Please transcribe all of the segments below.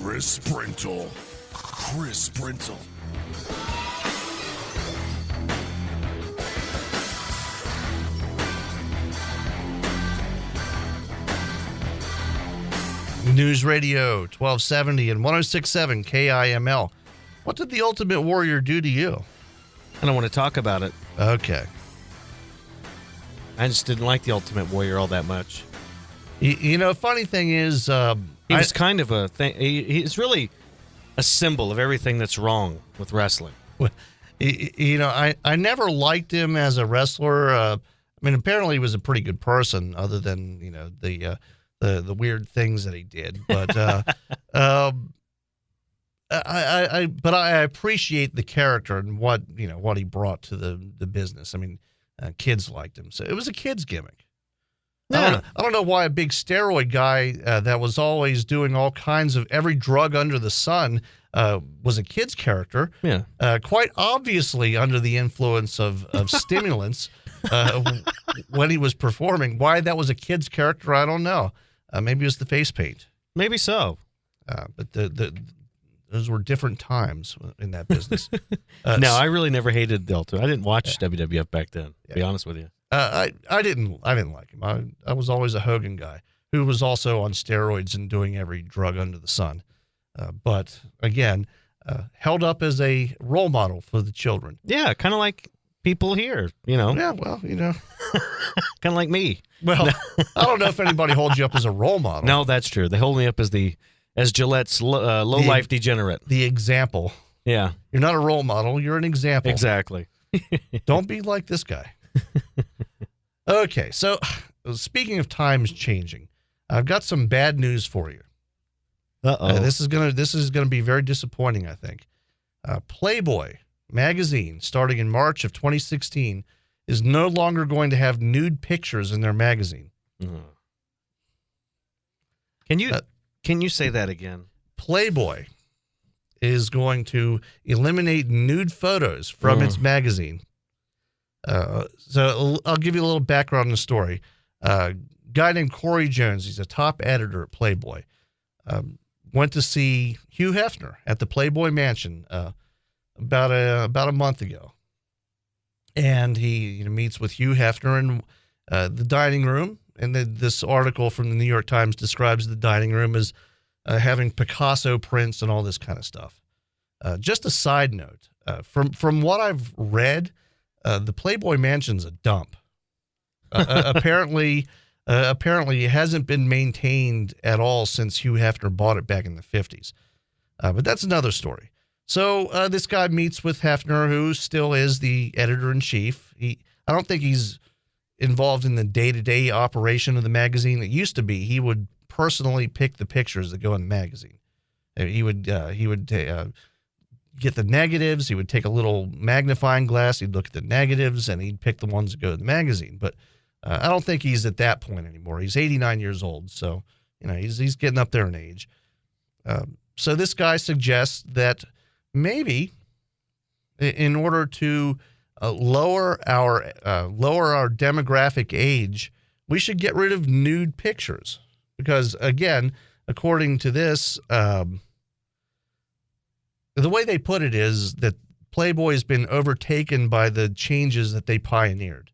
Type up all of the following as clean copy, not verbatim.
Chris Brintle. Chris Brintle. Newsradio 1270 and 106.7 KIML. What did the Ultimate Warrior do to you? I don't want to talk about it. Okay. I just didn't like the Ultimate Warrior all that much. You know, funny thing is... he was kind of a thing. He's really a symbol of everything that's wrong with wrestling. You know, I never liked him as a wrestler. I mean, apparently he was a pretty good person, other than, you know, the weird things that he did. But I appreciate the character and what he brought to the business. I mean, kids liked him, so it was a kid's gimmick. Yeah. I don't know why a big steroid guy that was always doing all kinds of every drug under the sun was a kid's character. Yeah. Quite obviously under the influence of stimulants when he was performing. Why that was a kid's character, I don't know. Maybe it was the face paint. Maybe so. But those were different times in that business. No, I really never hated the Ultimate. I didn't watch WWF back then, to be honest with you. I didn't like him. I was always a Hogan guy who was also on steroids and doing every drug under the sun. But again, held up as a role model for the children. Yeah, kind of like people here, you know. Yeah, well, you know. Kind of like me. Well, I don't know if anybody holds you up as a role model. No, that's true. They hold me up as Gillette's low-life degenerate. The example. Yeah. You're not a role model. You're an example. Exactly. Don't be like this guy. Okay, so speaking of times changing, I've got some bad news for you. Uh-oh. This is gonna be very disappointing, I think. Playboy magazine, starting in March of 2016, is no longer going to have nude pictures in their magazine. Can you say that again? Playboy is going to eliminate nude photos from its magazine. So I'll give you a little background on the story. A guy named Corey Jones, he's a top editor at Playboy, went to see Hugh Hefner at the Playboy Mansion about a month ago. And he meets with Hugh Hefner in the dining room. And this article from the New York Times describes the dining room as having Picasso prints and all this kind of stuff. Just a side note, from what I've read, the Playboy Mansion's a dump. Apparently it hasn't been maintained at all since Hugh Hefner bought it back in the 50s. But that's another story. So this guy meets with Hefner, who still is the editor-in-chief. I don't think he's involved in the day-to-day operation of the magazine. It used to be he would personally pick the pictures that go in the magazine. He would get the negatives. He would take a little magnifying glass. He'd look at the negatives, and he'd pick the ones that go in the magazine. But I don't think he's at that point anymore. He's 89 years old, so he's getting up there in age. So this guy suggests that maybe, in order to lower our demographic age, we should get rid of nude pictures. Because again, according to this, the way they put it is that Playboy has been overtaken by the changes that they pioneered,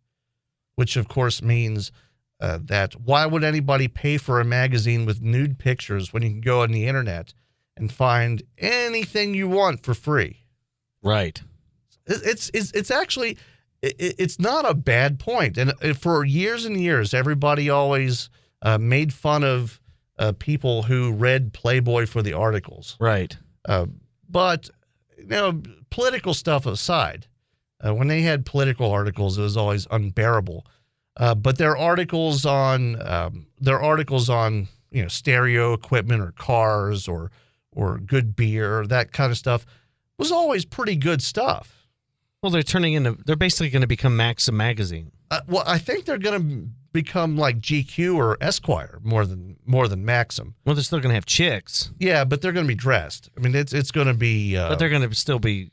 which of course means that why would anybody pay for a magazine with nude pictures when you can go on the internet and find anything you want for free? Right. It's actually, it's not a bad point. And for years and years, everybody always made fun of people who read Playboy for the articles. Right. But, political stuff aside, when they had political articles, it was always unbearable. But their articles on stereo equipment or cars or good beer, that kind of stuff, was always pretty good stuff. Well, they're basically going to become Maxim magazine. Well, I think they're going to become like GQ or Esquire more than Maxim. Well, they're still going to have chicks. Yeah, but they're going to be dressed. I mean, it's going to be. But they're going to still be,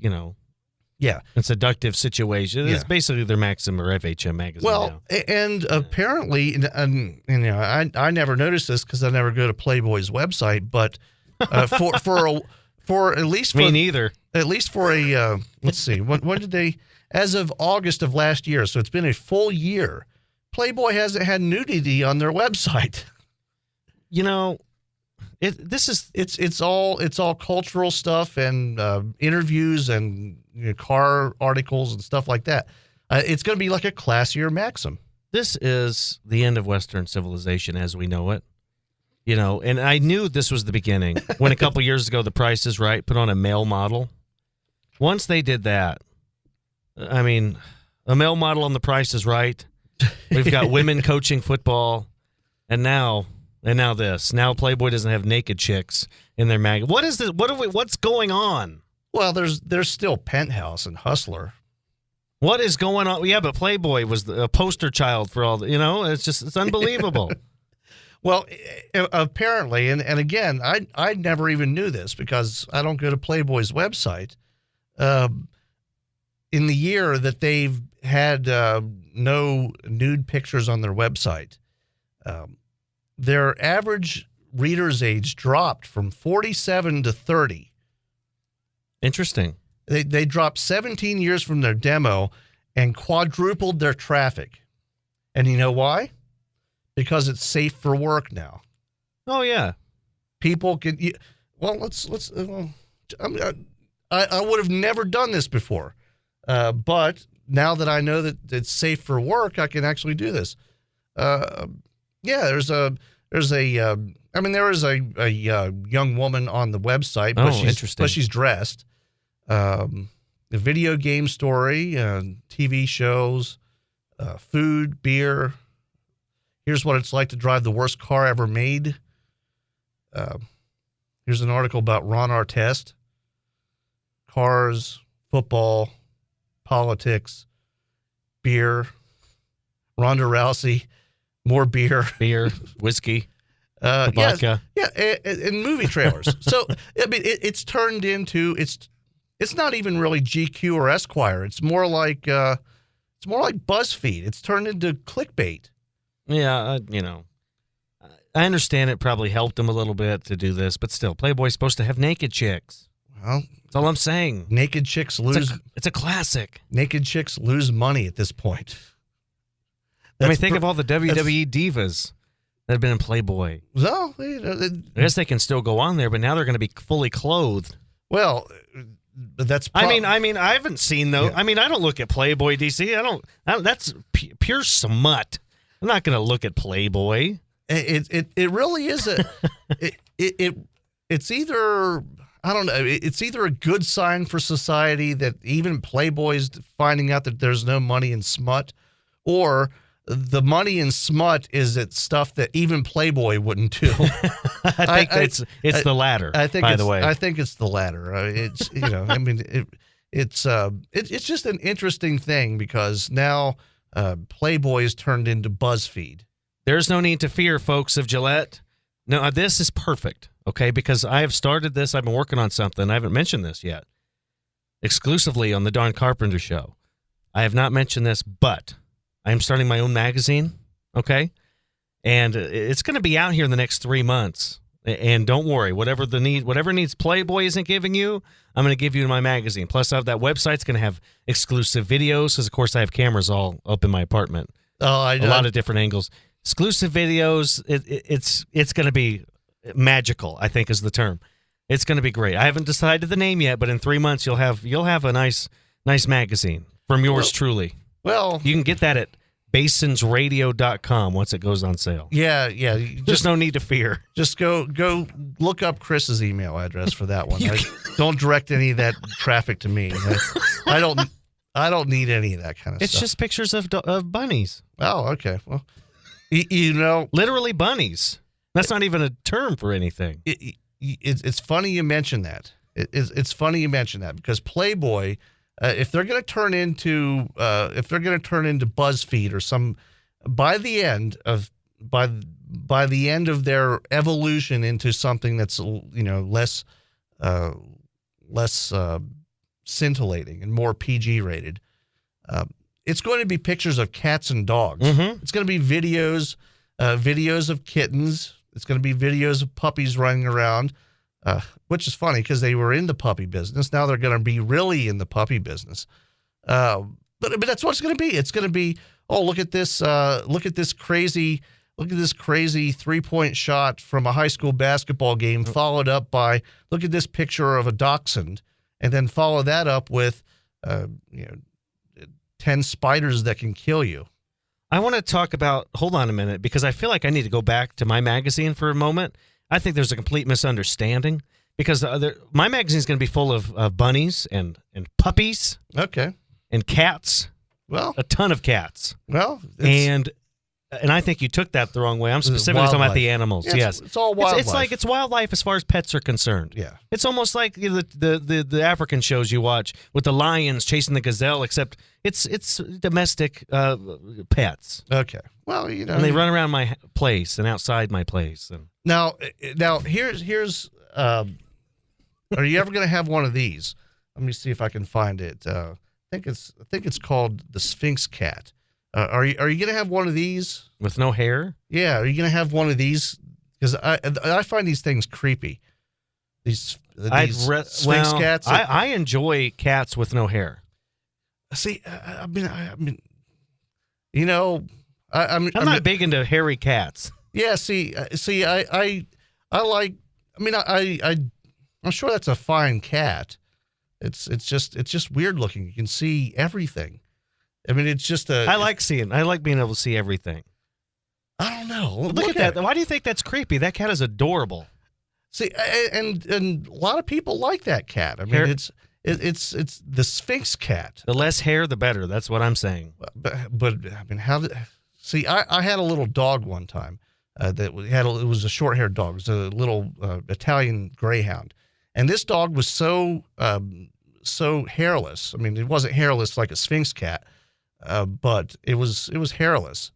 yeah, a seductive situation. It's basically their Maxim or FHM magazine. Well, now. And apparently, I never noticed this because I never go to Playboy's website, but For at least Me neither. At least for a let's see, when did they? As of August of last year, so it's been a full year. Playboy hasn't had nudity on their website. You know, it's all cultural stuff and interviews and car articles and stuff like that. It's going to be like a classier Maxim. This is the end of Western civilization as we know it. You know, and I knew this was the beginning when a couple years ago, The Price is Right put on a male model. Once they did that, I mean, a male model on The Price is Right. We've got women coaching football, and now this. Now Playboy doesn't have naked chicks in their mag. What is this? What's going on? Well, there's still Penthouse and Hustler. What is going on? Yeah, but Playboy was a poster child for all. It's unbelievable. Well, apparently, and again, I never even knew this because I don't go to Playboy's website. In the year that they've had no nude pictures on their website, their average reader's age dropped from 47 to 30. Interesting. They dropped 17 years from their demo and quadrupled their traffic. And you know why? Because it's safe for work now. Oh yeah, people can. Well, let's. I would have never done this before, but now that I know that it's safe for work, I can actually do this. Yeah, there is a young woman on the website, but she's dressed. A video game story, TV shows, food, beer. Here's what it's like to drive the worst car ever made. Here's an article about Ron Artest. Cars, football, politics, beer, Ronda Rousey, more beer. Beer, whiskey, vodka. Yeah, and movie trailers. So, I mean, it's turned into, it's not even really GQ or Esquire. It's more like BuzzFeed. It's turned into clickbait. Yeah, I understand it probably helped him a little bit to do this, but still, Playboy's supposed to have naked chicks. Well, that's all I'm saying. Naked chicks lose. It's a classic. Naked chicks lose money at this point. Think of all the WWE divas that have been in Playboy. Well, I guess they can still go on there, but now they're going to be fully clothed. Well, that's. I mean, I haven't seen those. Yeah. I mean, I don't look at Playboy DC. I don't. That's pure smut. I'm not going to look at Playboy. It really is it's either, I don't know, it's either a good sign for society that even Playboy's finding out that there's no money in smut, or the money in smut is it stuff that even Playboy wouldn't do. I think it's the latter. I think by the way, I think it's the latter. It's it's just an interesting thing because now Playboy is turned into BuzzFeed. There's no need to fear, folks of Gillette. No, this is perfect, okay? Because I have started this. I've been working on something. I haven't mentioned this yet. Exclusively on the Don Carpenter Show. I have not mentioned this, but I am starting my own magazine, okay? And it's going to be out here in the next 3 months. And don't worry, whatever needs Playboy isn't giving you, I'm going to give you in my magazine. Plus, I have that website's going to have exclusive videos because, of course, I have cameras all up in my apartment. Oh, a lot of different angles. Exclusive videos. It's going to be magical, I think is the term. It's going to be great. I haven't decided the name yet, but in 3 months you'll have a nice magazine from yours truly. Well, you can get that at basonsradio.com once it goes on sale. Yeah. Just no need to fear. Just go look up Chris's email address for that one. Don't direct any of that traffic to me. I don't need any of that kind of stuff. It's just pictures of bunnies. Oh, okay. Well, literally bunnies. That's not even a term for anything. It's funny you mention that. It's funny you mention that because Playboy, if they're going to turn into BuzzFeed or some, by the end of their evolution into something that's less scintillating and more PG rated, it's going to be pictures of cats and dogs. Mm-hmm. It's going to be videos of kittens. It's going to be videos of puppies running around. which is funny because they were in the puppy business. Now they're going to be really in the puppy business. But that's what it's going to be. It's going to be, oh, look at this crazy 3-point shot from a high school basketball game, followed up by, look at this picture of a dachshund, and then follow that up with, 10 spiders that can kill you. I want to talk about, hold on a minute, because I feel like I need to go back to my magazine for a moment. I think there's a complete misunderstanding because my magazine is going to be full of bunnies and puppies. Okay. And cats. Well, a ton of cats. Well, and I think you took that the wrong way. I'm specifically talking about the animals. Yeah, yes, it's all wildlife. It's like it's wildlife as far as pets are concerned. Yeah, it's almost like the African shows you watch with the lions chasing the gazelle, except it's domestic pets. Okay, well, and they run around my place and outside my place. And now here's are you ever going to have one of these? Let me see if I can find it. I think it's called the Sphinx cat. Are you going to have one of these with no hair? Yeah, are you going to have one of these? Because I find these things creepy. These Sphinx cats. I enjoy cats with no hair. See, I'm not big into hairy cats. Yeah, I like. I'm sure that's a fine cat. It's just weird looking. You can see everything. I mean, it's just I like being able to see everything. I don't know. Look at that. Why do you think that's creepy? That cat is adorable. See, and a lot of people like that cat. I mean, it's the Sphinx cat. The less hair, the better. That's what I'm saying. But I mean, I had a little dog one time it was a short-haired dog. It was a little Italian greyhound, and this dog was so hairless. I mean, it wasn't hairless like a Sphinx cat. But it was hairless,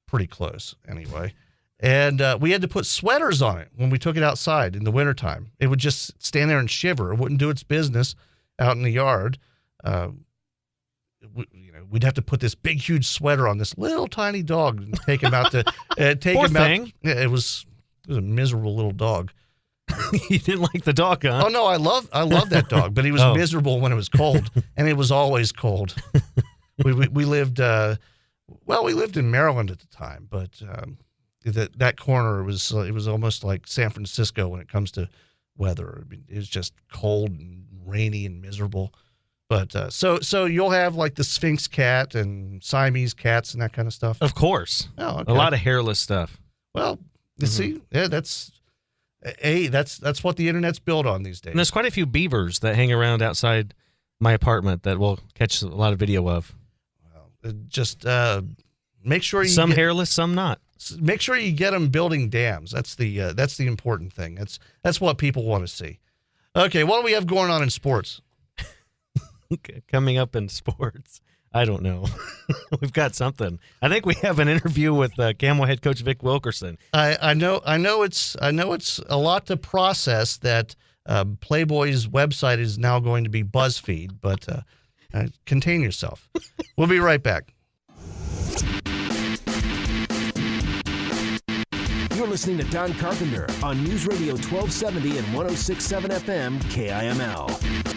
pretty close anyway. And we had to put sweaters on it when we took it outside in the wintertime. It would just stand there and shiver. It wouldn't do its business out in the yard. We'd have to put this big, huge sweater on this little tiny dog and take him out to take Poor him thing. out. Yeah, it was a miserable little dog. You didn't like the dog, huh? Oh no, I love that dog, but he was miserable when it was cold, and it was always cold. We lived we lived in Maryland at the time, but that corner was almost like San Francisco when it comes to weather. I mean, it was just cold and rainy and miserable. But so you'll have like the Sphinx cat and Siamese cats and that kind of stuff. Of course. Oh, okay. A lot of hairless stuff. Well, you see, yeah, that's what the internet's built on these days. And there's quite a few beavers that hang around outside my apartment that we'll catch a lot of video of. Just make sure you some hairless, some not. Make sure you get them building dams. That's the important thing. That's what people want to see. Okay, what do we have going on in sports? Coming up in sports, I don't know. We've got something. I think we have an interview with KIML head coach Vic Wilkerson. I know it's a lot to process that Playboy's website is now going to be BuzzFeed, but. Contain yourself. We'll be right back. You're listening to Don Carpenter on Newsradio 1270 and 106.7 FM KIML.